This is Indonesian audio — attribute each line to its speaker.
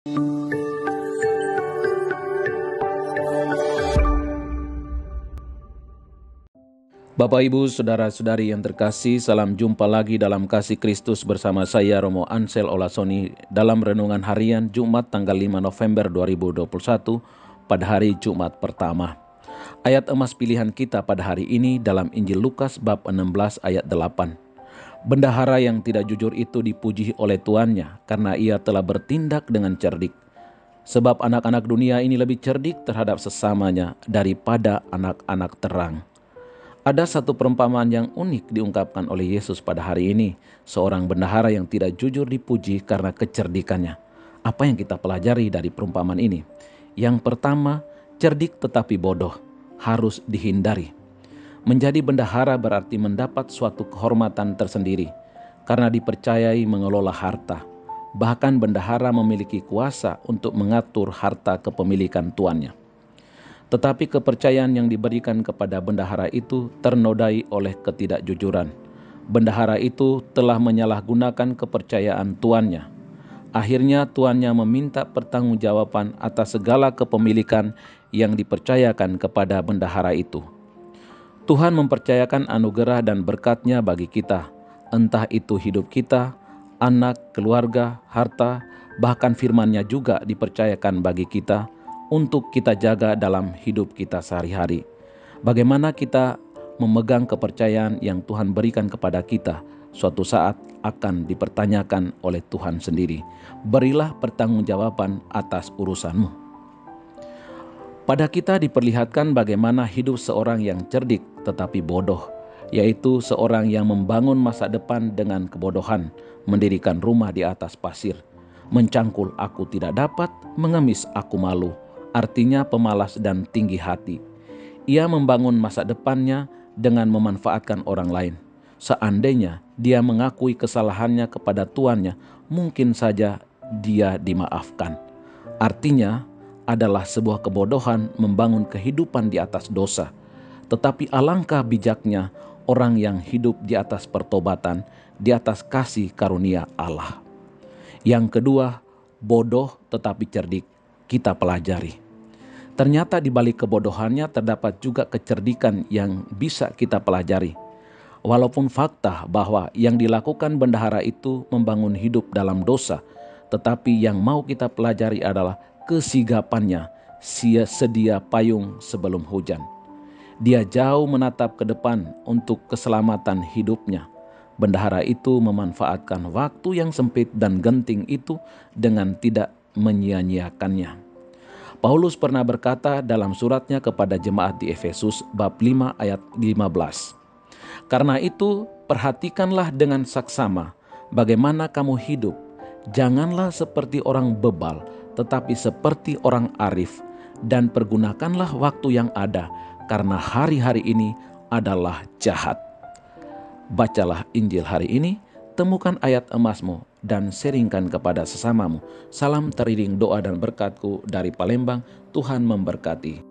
Speaker 1: Bapak, Ibu, Saudara-saudari yang terkasih, salam jumpa lagi dalam kasih Kristus bersama saya Romo Ansel Olasoni dalam Renungan Harian Jumat tanggal 5 November 2021 pada hari Jumat pertama. Ayat emas pilihan kita pada hari ini dalam Injil Lukas bab 16 ayat 8. Bendahara yang tidak jujur itu dipuji oleh tuannya karena ia telah bertindak dengan cerdik. Sebab anak-anak dunia ini lebih cerdik terhadap sesamanya daripada anak-anak terang. Ada satu perumpamaan yang unik diungkapkan oleh Yesus pada hari ini. Seorang bendahara yang tidak jujur dipuji karena kecerdikannya. Apa yang kita pelajari dari perumpamaan ini? Yang pertama, cerdik tetapi bodoh harus dihindari. Menjadi bendahara berarti mendapat suatu kehormatan tersendiri karena dipercayai mengelola harta. Bahkan bendahara memiliki kuasa untuk mengatur harta kepemilikan tuannya. Tetapi kepercayaan yang diberikan kepada bendahara itu ternodai oleh ketidakjujuran. Bendahara itu telah menyalahgunakan kepercayaan tuannya. Akhirnya tuannya meminta pertanggungjawaban atas segala kepemilikan yang dipercayakan kepada bendahara itu. Tuhan mempercayakan anugerah dan berkat-Nya bagi kita, entah itu hidup kita, anak, keluarga, harta, bahkan firman-Nya juga dipercayakan bagi kita untuk kita jaga dalam hidup kita sehari-hari. Bagaimana kita memegang kepercayaan yang Tuhan berikan kepada kita, suatu saat akan dipertanyakan oleh Tuhan sendiri. Berilah pertanggungjawaban atas urusanmu. Pada kita diperlihatkan bagaimana hidup seorang yang cerdik tetapi bodoh, yaitu seorang yang membangun masa depan dengan kebodohan, mendirikan rumah di atas pasir, mencangkul aku tidak dapat, mengemis aku malu. Artinya pemalas dan tinggi hati. Ia membangun masa depannya dengan memanfaatkan orang lain. Seandainya dia mengakui kesalahannya kepada tuannya, mungkin saja dia dimaafkan. Artinya adalah sebuah kebodohan membangun kehidupan di atas dosa. Tetapi alangkah bijaknya orang yang hidup di atas pertobatan, di atas kasih karunia Allah. Yang kedua, bodoh tetapi cerdik. Kita pelajari. Ternyata di balik kebodohannya terdapat juga kecerdikan yang bisa kita pelajari. Walaupun fakta bahwa yang dilakukan bendahara itu membangun hidup dalam dosa, tetapi yang mau kita pelajari adalah kesigapannya, sedia payung sebelum hujan. Dia jauh menatap ke depan untuk keselamatan hidupnya. Bendahara itu memanfaatkan waktu yang sempit dan genting itu dengan tidak menyia-nyiakannya. Paulus pernah berkata dalam suratnya kepada jemaat di Efesus bab 5 ayat 15. Karena itu perhatikanlah dengan saksama bagaimana kamu hidup. Janganlah seperti orang bebal, tetapi seperti orang arif, dan pergunakanlah waktu yang ada, karena hari-hari ini adalah jahat. Bacalah Injil hari ini, temukan ayat emasmu, dan sharingkan kepada sesamamu. Salam teriring doa dan berkatku dari Palembang. Tuhan memberkati.